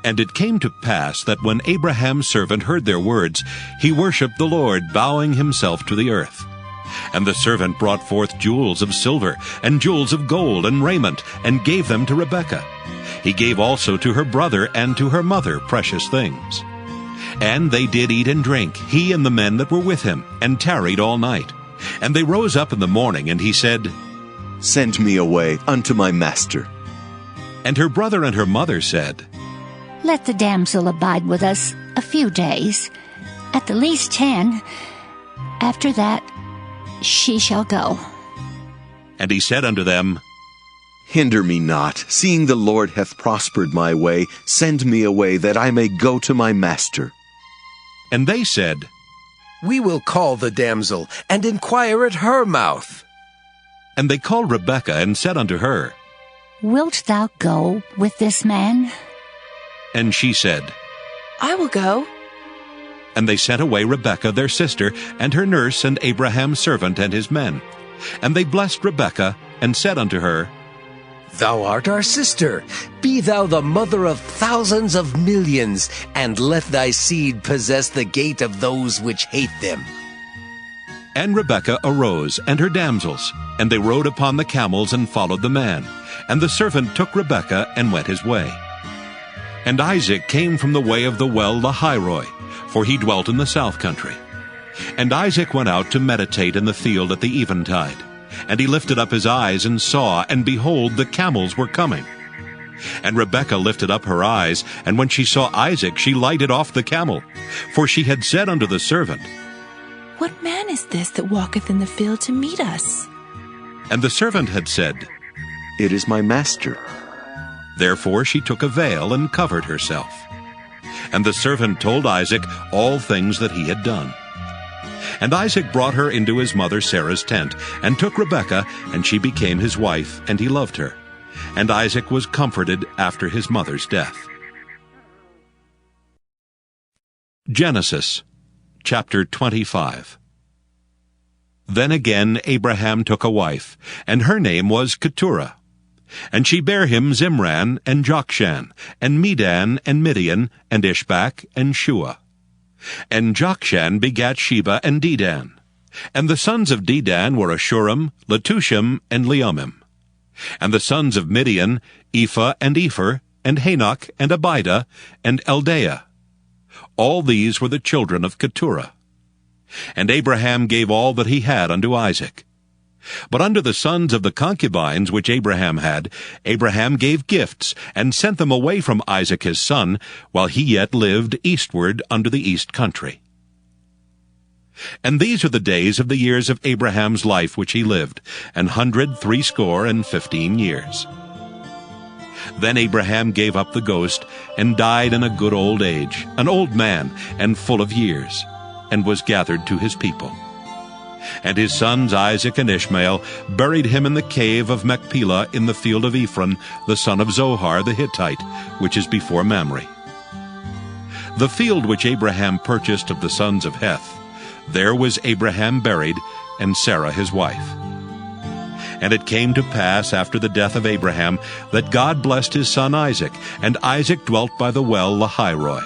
And it came to pass that when Abraham's servant heard their words, he worshipped the Lord, bowing himself to the earth. And the servant brought forth jewels of silver, and jewels of gold, and raiment, and gave them to Rebekah. He gave also to her brother and to her mother precious things. And they did eat and drink, he and the men that were with him, and tarried all night. And they rose up in the morning, and he said, Send me away unto my master. And her brother and her mother said, Let the damsel abide with us a few days, at the least 10. After that, she shall go. And he said unto them, Hinder me not, seeing the Lord hath prospered my way. Send me away, that I may go to my master. And they said, We will call the damsel, and inquire at her mouth. And they called Rebekah, and said unto her, Wilt thou go with this man? And she said, I will go. And they sent away Rebekah their sister, and her nurse, and Abraham's servant, and his men. And they blessed Rebekah, and said unto her, Thou art our sister. Be thou the mother of thousands of millions, and let thy seed possess the gate of those which hate them. And Rebekah arose, and her damsels, and they rode upon the camels, and followed the man. And the servant took Rebekah, and went his way. And Isaac came from the way of the well Lahairoi, for he dwelt in the south country. And Isaac went out to meditate in the field at the eventide. And he lifted up his eyes, and saw, and behold, the camels were coming. And Rebekah lifted up her eyes, and when she saw Isaac, she lighted off the camel. For she had said unto the servant, What man is this that walketh in the field to meet us? And the servant had said, It is my master. Therefore she took a veil, and covered herself. And the servant told Isaac all things that he had done. And Isaac brought her into his mother Sarah's tent, and took Rebekah, and she became his wife, and he loved her. And Isaac was comforted after his mother's death. Genesis chapter 25. Then again Abraham took a wife, and her name was Keturah. And she bare him Zimran, and Jokshan, and Medan, and Midian, and Ishbak, and Shua. And Jokshan begat Sheba and Dedan. And the sons of Dedan were Ashurim, Letushim, and Leumim. And the sons of Midian, Ephah, and Epher, and Hanok, and Abidah, and Eldaah. All these were the children of Keturah. And Abraham gave all that he had unto Isaac. But unto the sons of the concubines which Abraham had, Abraham gave gifts, and sent them away from Isaac his son, while he yet lived eastward unto the east country. And these are the days of the years of Abraham's life which he lived, 160 years. Then Abraham gave up the ghost, and died in a good old age, an old man, and full of years, and was gathered to his people. And his sons Isaac and Ishmael buried him in the cave of Machpelah in the field of Ephron, the son of Zohar the Hittite, which is before Mamre. The field which Abraham purchased of the sons of Heth, there was Abraham buried, and Sarah his wife. And it came to pass after the death of Abraham that God blessed his son Isaac, and Isaac dwelt by the well Lahairoi.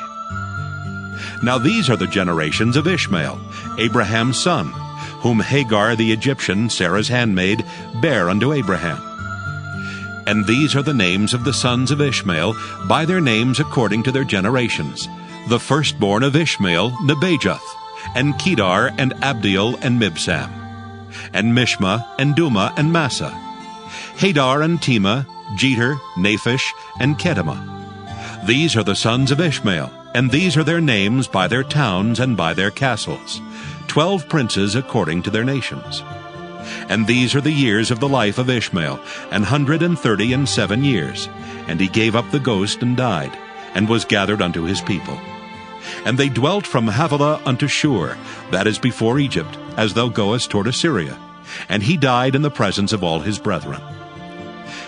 Now these are the generations of Ishmael, Abraham's son, whom Hagar the Egyptian, Sarah's handmaid, bare unto Abraham. And these are the names of the sons of Ishmael, by their names according to their generations. The firstborn of Ishmael, Nebajoth, and Kedar, and Abdiel, and Mibsam, and Mishma, and Duma, and Massa, Hadar, and Tema, Jeter, Naphish, and Kedemah. These are the sons of Ishmael, and these are their names by their towns and by their castles, 12 princes according to their nations. And these are the years of the life of Ishmael, 137 years. And he gave up the ghost and died, and was gathered unto his people. And they dwelt from Havilah unto Shur, that is before Egypt, as thou goest toward Assyria. And he died in the presence of all his brethren.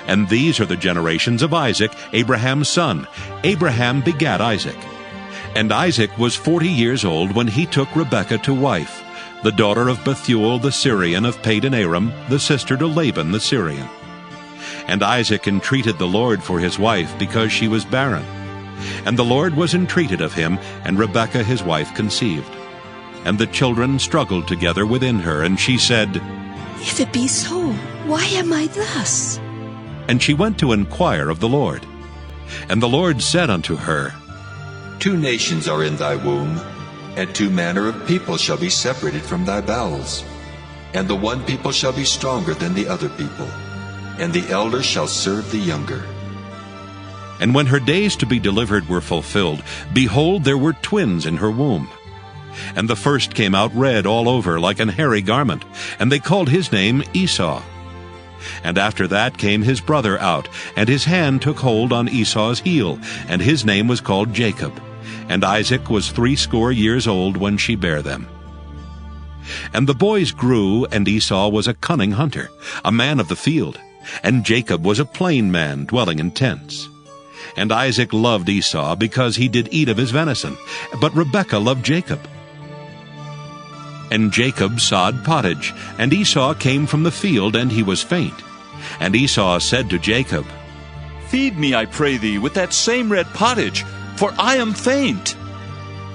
And these are the generations of Isaac, Abraham's son. Abraham begat Isaac. And Isaac was 40 years old when he took Rebekah to wife, the daughter of Bethuel the Syrian of Padan Aram, the sister to Laban the Syrian. And Isaac entreated the Lord for his wife, because she was barren. And the Lord was entreated of him, and Rebekah his wife conceived. And the children struggled together within her, and she said, If it be so, why am I thus? And she went to inquire of the Lord. And the Lord said unto her, 2 nations are in thy womb, and 2 manner of people shall be separated from thy bowels. And the one people shall be stronger than the other people, and the elder shall serve the younger. And when her days to be delivered were fulfilled, behold, there were twins in her womb. And the first came out red all over, like an hairy garment, and they called his name Esau. And after that came his brother out, and his hand took hold on Esau's heel, and his name was called Jacob. And Isaac was 80 years old when she bare them. And the boys grew, and Esau was a cunning hunter, a man of the field, and Jacob was a plain man, dwelling in tents. And Isaac loved Esau, because he did eat of his venison, but Rebekah loved Jacob. And Jacob sawed pottage, and Esau came from the field, and he was faint. And Esau said to Jacob, Feed me, I pray thee, with that same red pottage, for I am faint.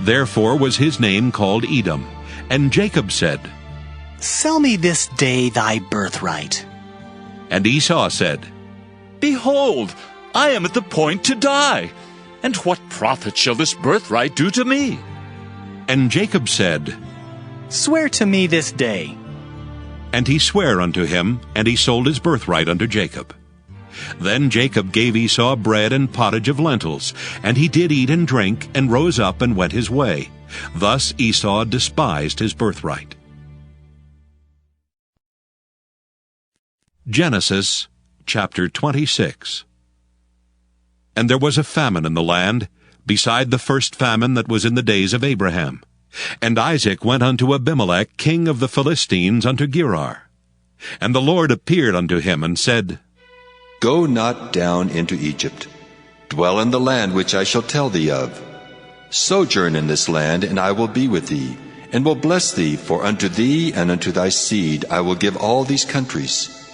Therefore was his name called Edom. And Jacob said, Sell me this day thy birthright. And Esau said, Behold, I am at the point to die, and what profit shall this birthright do to me? And Jacob said, Swear to me this day. And he sware unto him, and he sold his birthright unto Jacob. Then Jacob gave Esau bread and pottage of lentils, and he did eat and drink, and rose up and went his way. Thus Esau despised his birthright. Genesis chapter 26. And there was a famine in the land, beside the first famine that was in the days of Abraham. And Isaac went unto Abimelech king of the Philistines unto Gerar. And the Lord appeared unto him, and said, Go not down into Egypt. Dwell in the land which I shall tell thee of. Sojourn in this land, and I will be with thee, and will bless thee, for unto thee and unto thy seed I will give all these countries.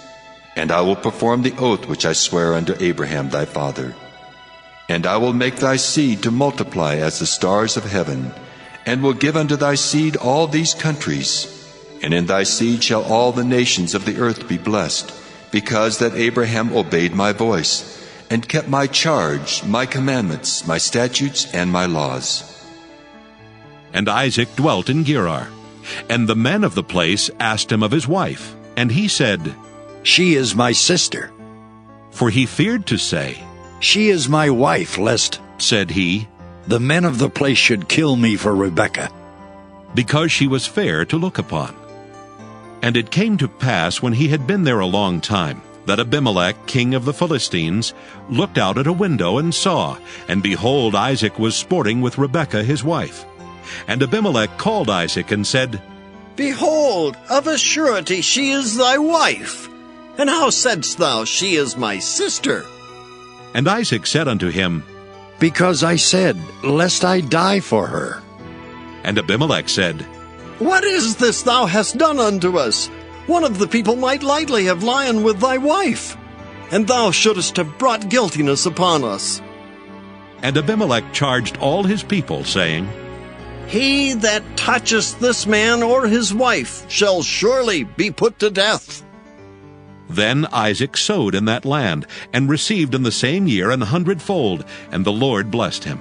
And I will perform the oath which I sware unto Abraham thy father. And I will make thy seed to multiply as the stars of heaven, and will give unto thy seed all these countries. And in thy seed shall all the nations of the earth be blessed, because that Abraham obeyed my voice, and kept my charge, my commandments, my statutes, and my laws. And Isaac dwelt in Gerar. And the men of the place asked him of his wife. And he said, She is my sister. For he feared to say, She is my wife, lest, said he, the men of the place should kill me for Rebekah. because she was fair to look upon. And it came to pass, when he had been there a long time, that Abimelech king of the Philistines looked out at a window and saw, and behold, Isaac was sporting with Rebekah his wife. And Abimelech called Isaac and said, Behold, of a surety she is thy wife. And how saidst thou, She is my sister? And Isaac said unto him, Because I said, lest I die for her. And Abimelech said, What is this thou hast done unto us? One of the people might lightly have lain with thy wife, and thou shouldest have brought guiltiness upon us. And Abimelech charged all his people, saying, He that toucheth this man or his wife shall surely be put to death. Then Isaac sowed in that land, and received in the same year 100-fold, and the Lord blessed him.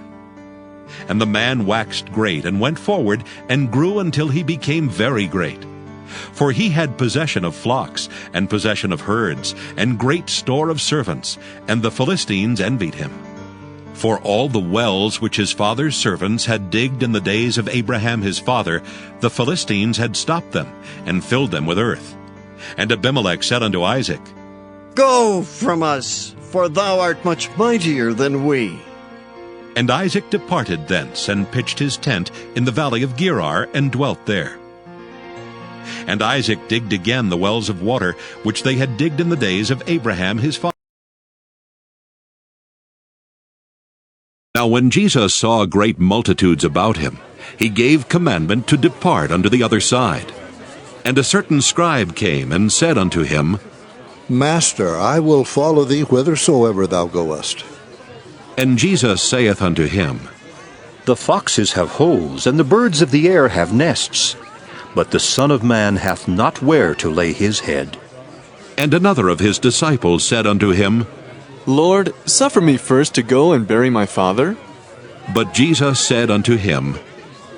And the man waxed great, and went forward, and grew until he became very great. For he had possession of flocks, and possession of herds, and great store of servants, and the Philistines envied him. For all the wells which his father's servants had digged in the days of Abraham his father, the Philistines had stopped them, and filled them with earth. And Abimelech said unto Isaac, Go from us, for thou art much mightier than we. And Isaac departed thence, and pitched his tent in the valley of Gerar, and dwelt there. And Isaac digged again the wells of water, which they had digged in the days of Abraham his father. Now when Jesus saw great multitudes about him, he gave commandment to depart unto the other side. And a certain scribe came, and said unto him, Master, I will follow thee whithersoever thou goest. And Jesus saith unto him, The foxes have holes, and the birds of the air have nests, but the Son of Man hath not where to lay his head. And another of his disciples said unto him, Lord, suffer me first to go and bury my father. But Jesus said unto him,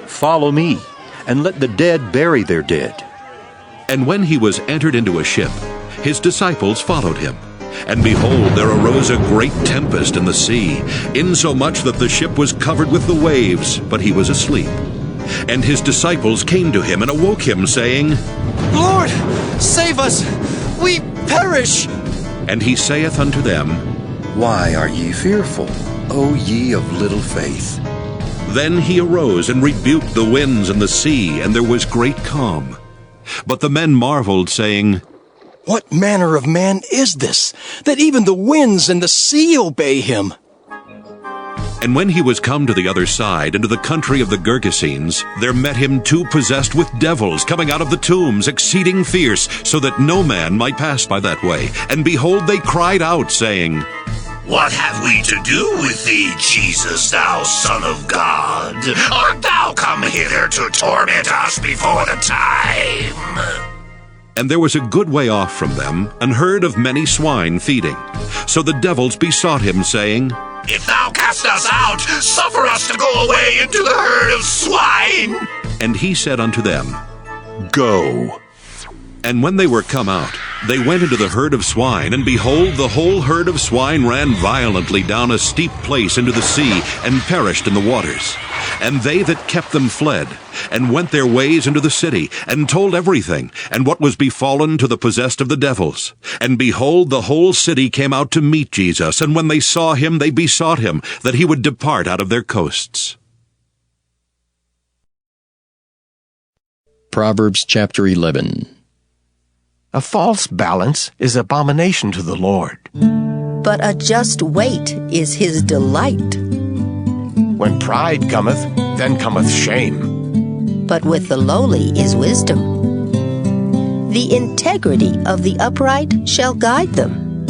Follow me, and let the dead bury their dead. And when he was entered into a ship, his disciples followed him. And behold, there arose a great tempest in the sea, insomuch that the ship was covered with the waves, but he was asleep. And his disciples came to him and awoke him, saying, Lord, save us! We perish! And he saith unto them, Why are ye fearful, O ye of little faith? Then he arose and rebuked the winds and the sea, and there was great calm. But the men marveled, saying, What manner of man is this, that even the winds and the sea obey him? And when he was come to the other side, into the country of the Gergesenes, there met him two possessed with devils, coming out of the tombs, exceeding fierce, so that no man might pass by that way. And behold, they cried out, saying, What have we to do with thee, Jesus, thou Son of God? Art thou come hither to torment us before the time? And there was a good way off from them an herd of many swine feeding. So the devils besought him, saying, If thou cast us out, suffer us to go away into the herd of swine. And he said unto them, Go. And when they were come out, they went into the herd of swine, and behold, the whole herd of swine ran violently down a steep place into the sea, and perished in the waters. And they that kept them fled, and went their ways into the city, and told everything, and what was befallen to the possessed of the devils. And behold, the whole city came out to meet Jesus, and when they saw him, they besought him that he would depart out of their coasts. Proverbs chapter 11. A false balance is abomination to the Lord. But a just weight is his delight. When pride cometh, then cometh shame. But with the lowly is wisdom. The integrity of the upright shall guide them.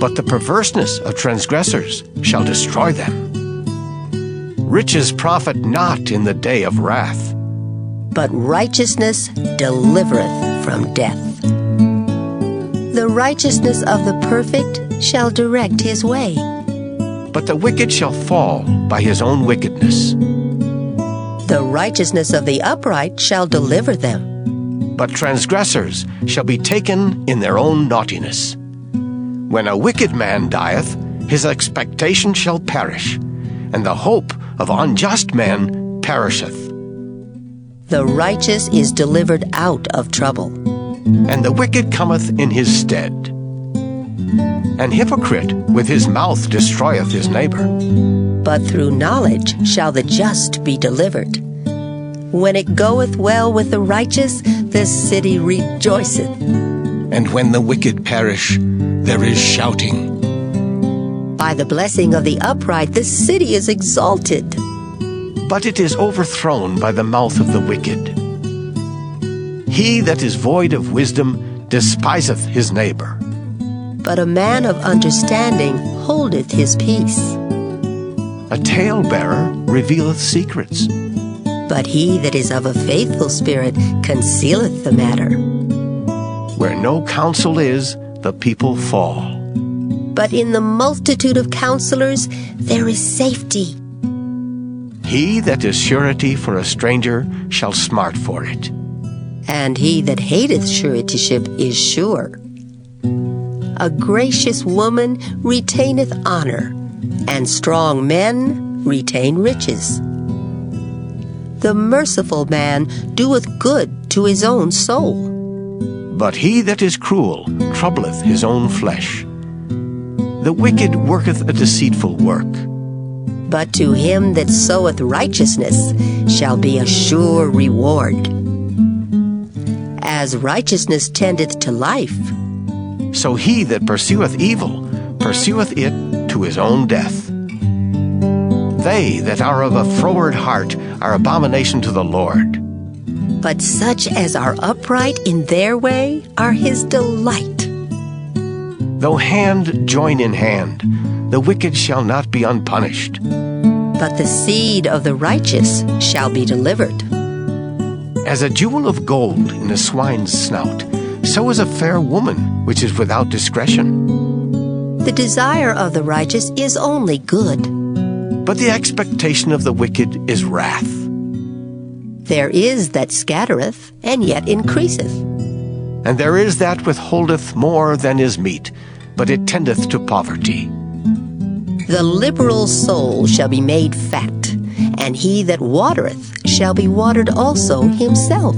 But the perverseness of transgressors shall destroy them. Riches profit not in the day of wrath. But righteousness delivereth from death. The righteousness of the perfect shall direct his way. But the wicked shall fall by his own wickedness. The righteousness of the upright shall deliver them. But transgressors shall be taken in their own naughtiness. When a wicked man dieth, his expectation shall perish, and the hope of unjust men perisheth. The righteous is delivered out of trouble, and the wicked cometh in his stead. An hypocrite with his mouth destroyeth his neighbor. But through knowledge shall the just be delivered. When it goeth well with the righteous, the city rejoiceth. And when the wicked perish, there is shouting. By the blessing of the upright, the city is exalted. But it is overthrown by the mouth of the wicked. He that is void of wisdom despiseth his neighbor. But a man of understanding holdeth his peace. A talebearer revealeth secrets. But he that is of a faithful spirit concealeth the matter. Where no counsel is, the people fall. But in the multitude of counselors there is safety. He that is surety for a stranger shall smart for it. And he that hateth suretyship is sure. A gracious woman retaineth honor, and strong men retain riches. The merciful man doeth good to his own soul. But he that is cruel troubleth his own flesh. The wicked worketh a deceitful work. But to him that soweth righteousness shall be a sure reward. As righteousness tendeth to life, so he that pursueth evil pursueth it to his own death. They that are of a froward heart are abomination to the Lord. But such as are upright in their way are his delight. Though hand join in hand, the wicked shall not be unpunished. But the seed of the righteous shall be delivered. As a jewel of gold in a swine's snout, so is a fair woman which is without discretion. The desire of the righteous is only good, but the expectation of the wicked is wrath. There is that scattereth, and yet increaseth. And there is that withholdeth more than is meet, but it tendeth to poverty. The liberal soul shall be made fat, and he that watereth shall be watered also himself.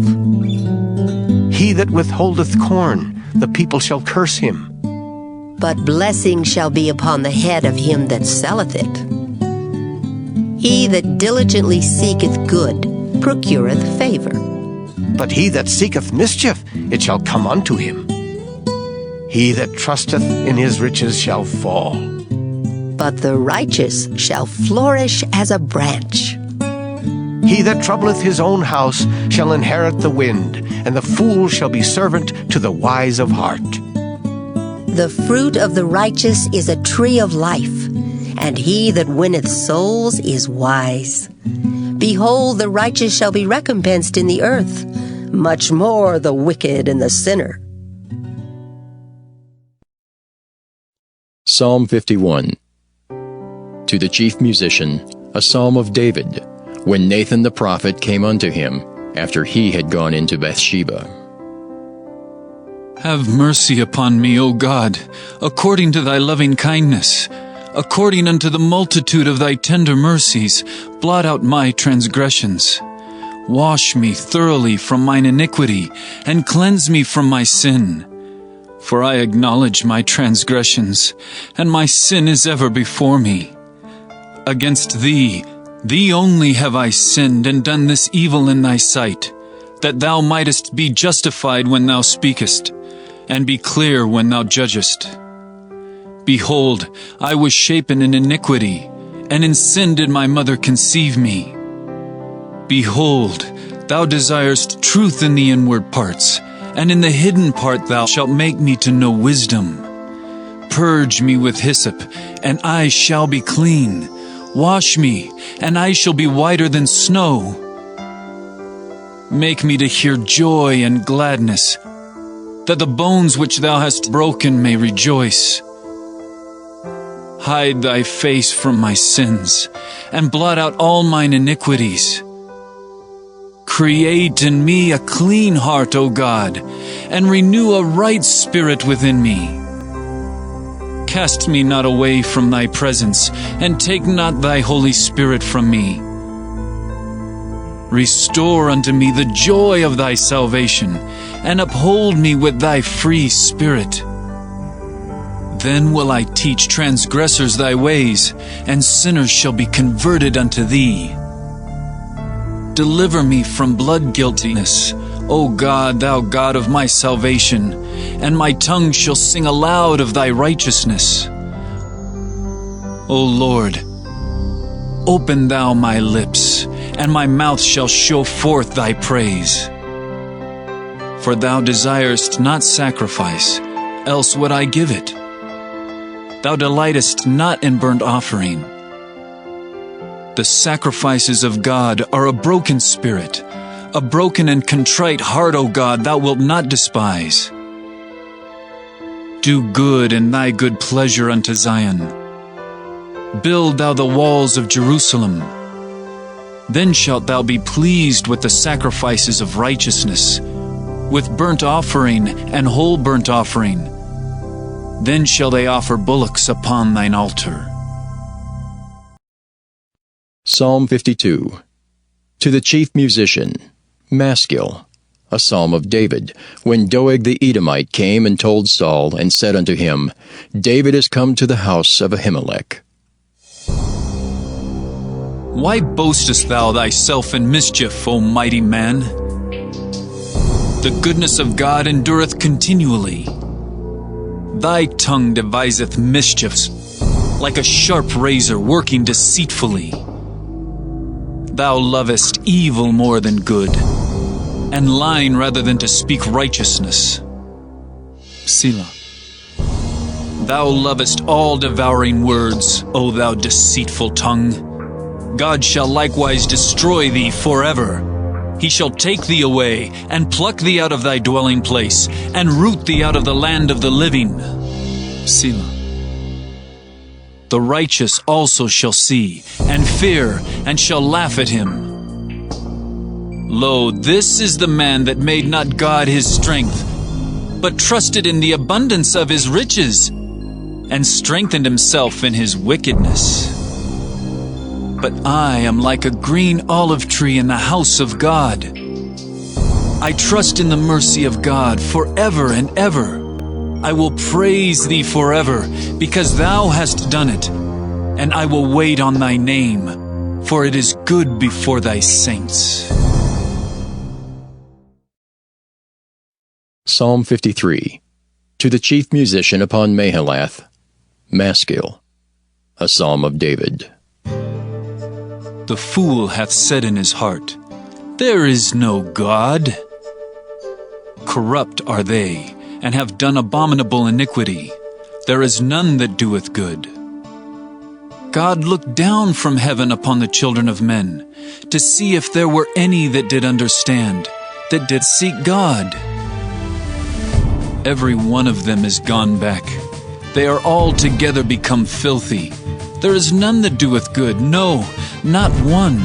He that withholdeth corn, the people shall curse him. But blessing shall be upon the head of him that selleth it. He that diligently seeketh good procureth favor. But he that seeketh mischief, it shall come unto him. He that trusteth in his riches shall fall. But the righteous shall flourish as a branch. He that troubleth his own house shall inherit the wind, and the fool shall be servant to the wise of heart. The fruit of the righteous is a tree of life, and he that winneth souls is wise. Behold, the righteous shall be recompensed in the earth, much more the wicked and the sinner. Psalm 51. To the chief musician, a psalm of David, when Nathan the prophet came unto him, after he had gone into Bathsheba. Have mercy upon me, O God, according to thy loving kindness. According unto the multitude of thy tender mercies, blot out my transgressions. Wash me thoroughly from mine iniquity, and cleanse me from my sin. For I acknowledge my transgressions, and my sin is ever before me. Against thee only have I sinned, and done this evil in thy sight, that thou mightest be justified when thou speakest, and be clear when thou judgest. Behold, I was shapen in iniquity, and in sin did my mother conceive me. Behold, thou desirest truth in the inward parts, and in the hidden part thou shalt make me to know wisdom. Purge me with hyssop, and I shall be clean. Wash me, and I shall be whiter than snow. Make me to hear joy and gladness, that the bones which thou hast broken may rejoice. Hide thy face from my sins, and blot out all mine iniquities. Create in me a clean heart, O God, and renew a right spirit within me. Cast me not away from thy presence, and take not thy Holy Spirit from me. Restore unto me the joy of thy salvation, and uphold me with thy free spirit. Then will I teach transgressors thy ways, and sinners shall be converted unto thee. Deliver me from blood guiltiness, O God, thou God of my salvation, and my tongue shall sing aloud of thy righteousness. O Lord, open thou my lips, and my mouth shall show forth thy praise. For thou desirest not sacrifice, else would I give it. Thou delightest not in burnt offering. The sacrifices of God are a broken spirit, a broken and contrite heart, O God, thou wilt not despise. Do good in thy good pleasure unto Zion. Build thou the walls of Jerusalem. Then shalt thou be pleased with the sacrifices of righteousness, with burnt offering and whole burnt offering. Then shall they offer bullocks upon thine altar. Psalm 52. To the chief musician, Maskil, a psalm of David, when Doeg the Edomite came and told Saul, and said unto him, David is come to the house of Ahimelech. Why boastest thou thyself in mischief, O mighty man? The goodness of God endureth continually. Thy tongue deviseth mischiefs, like a sharp razor working deceitfully. Thou lovest evil more than good, and lying rather than to speak righteousness. Selah. Thou lovest all devouring words, O thou deceitful tongue. God shall likewise destroy thee forever. He shall take thee away, and pluck thee out of thy dwelling place, and root thee out of the land of the living. Selah. The righteous also shall see, and fear, and shall laugh at him. Lo, this is the man that made not God his strength, but trusted in the abundance of his riches, and strengthened himself in his wickedness. But I am like a green olive tree in the house of God. I trust in the mercy of God forever and ever. I will praise thee forever, because thou hast done it, and I will wait on thy name, for it is good before thy saints. Psalm 53. To the chief musician upon Mahalath, Maskil, a psalm of David. The fool hath said in his heart, There is no God. Corrupt are they, and have done abominable iniquity. There is none that doeth good. God looked down from heaven upon the children of men, to see if there were any that did understand, that did seek God. Every one of them is gone back. They are altogether become filthy. There is none that doeth good, no, not one.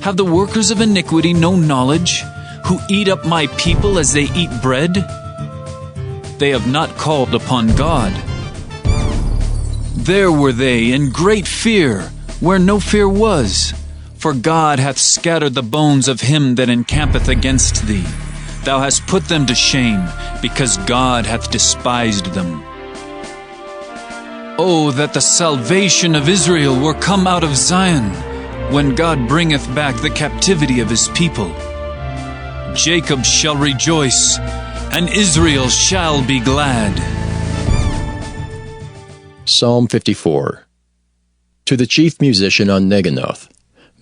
Have the workers of iniquity no knowledge, who eat up my people as they eat bread? They have not called upon God. There were they in great fear, where no fear was. For God hath scattered the bones of him that encampeth against thee. Thou hast put them to shame, because God hath despised them. Oh, that the salvation of Israel were come out of Zion, when God bringeth back the captivity of his people. Jacob shall rejoice, and Israel shall be glad. Psalm 54. To the chief musician on Neginoth,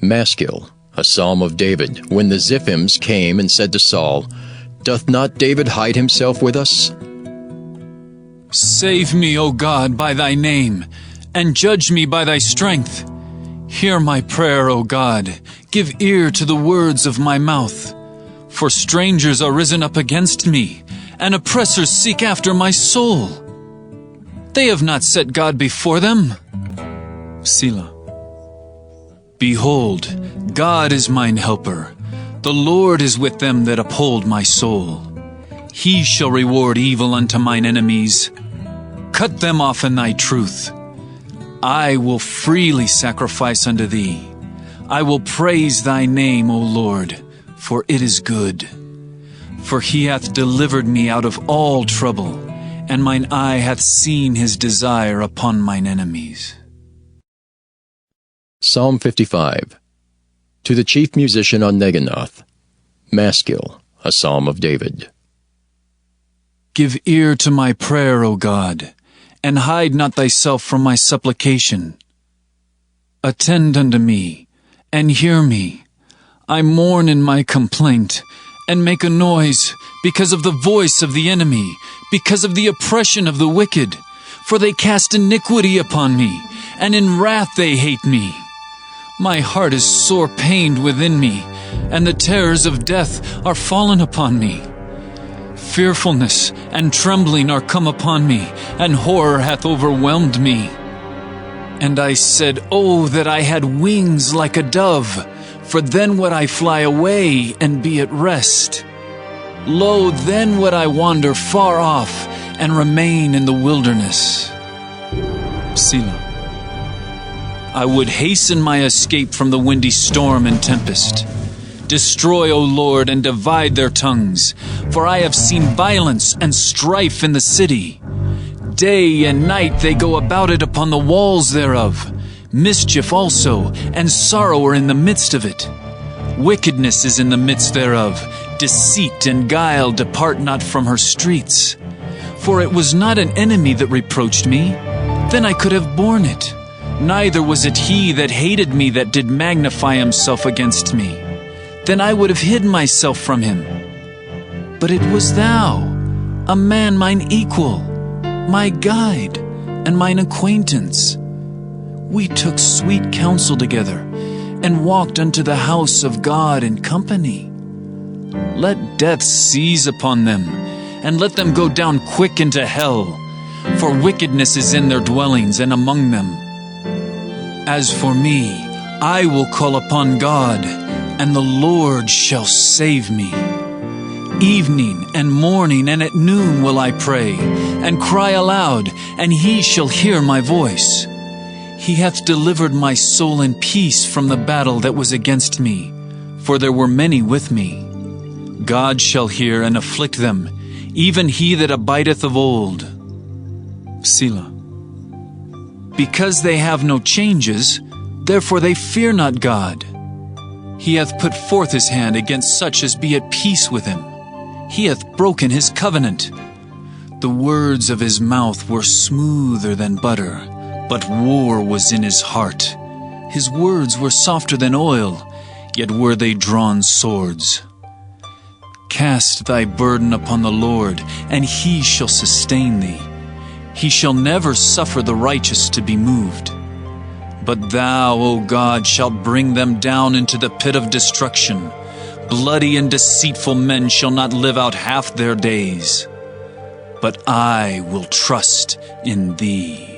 Maskil, a psalm of David, when the Ziphims came and said to Saul, Doth not David hide himself with us? Save me, O God, by thy name, and judge me by thy strength. Hear my prayer, O God. Give ear to the words of my mouth. For strangers are risen up against me, and oppressors seek after my soul. They have not set God before them. Selah. Behold, God is mine helper. The Lord is with them that uphold my soul. He shall reward evil unto mine enemies. Cut them off in thy truth. I will freely sacrifice unto thee. I will praise thy name, O Lord, for it is good. For he hath delivered me out of all trouble, and mine eye hath seen his desire upon mine enemies. Psalm 55. To the chief musician on Neginoth, Maskil, a psalm of David. Give ear to my prayer, O God, and hide not thyself from my supplication. Attend unto me, and hear me. I mourn in my complaint, and make a noise, because of the voice of the enemy, because of the oppression of the wicked. For they cast iniquity upon me, and in wrath they hate me. My heart is sore pained within me, and the terrors of death are fallen upon me. Fearfulness and trembling are come upon me, and horror hath overwhelmed me. And I said, Oh, that I had wings like a dove, for then would I fly away and be at rest. Lo, then would I wander far off and remain in the wilderness. Selah. I would hasten my escape from the windy storm and tempest. Destroy, O Lord, and divide their tongues, for I have seen violence and strife in the city. Day and night they go about it upon the walls thereof. Mischief also, and sorrow are in the midst of it. Wickedness is in the midst thereof. Deceit and guile depart not from her streets. For it was not an enemy that reproached me, then I could have borne it. Neither was it he that hated me that did magnify himself against me. Then I would have hid myself from him. But it was thou, a man mine equal, my guide, and mine acquaintance. We took sweet counsel together, and walked unto the house of God in company. Let death seize upon them, and let them go down quick into hell, for wickedness is in their dwellings and among them. As for me, I will call upon God, and the Lord shall save me. Evening and morning and at noon will I pray, and cry aloud, and he shall hear my voice. He hath delivered my soul in peace from the battle that was against me, for there were many with me. God shall hear and afflict them, even he that abideth of old. Selah. Because they have no changes, therefore they fear not God. He hath put forth his hand against such as be at peace with him. He hath broken his covenant. The words of his mouth were smoother than butter, but war was in his heart. His words were softer than oil, yet were they drawn swords. Cast thy burden upon the Lord, and he shall sustain thee. He shall never suffer the righteous to be moved. But thou, O God, shalt bring them down into the pit of destruction. Bloody and deceitful men shall not live out half their days. But I will trust in thee.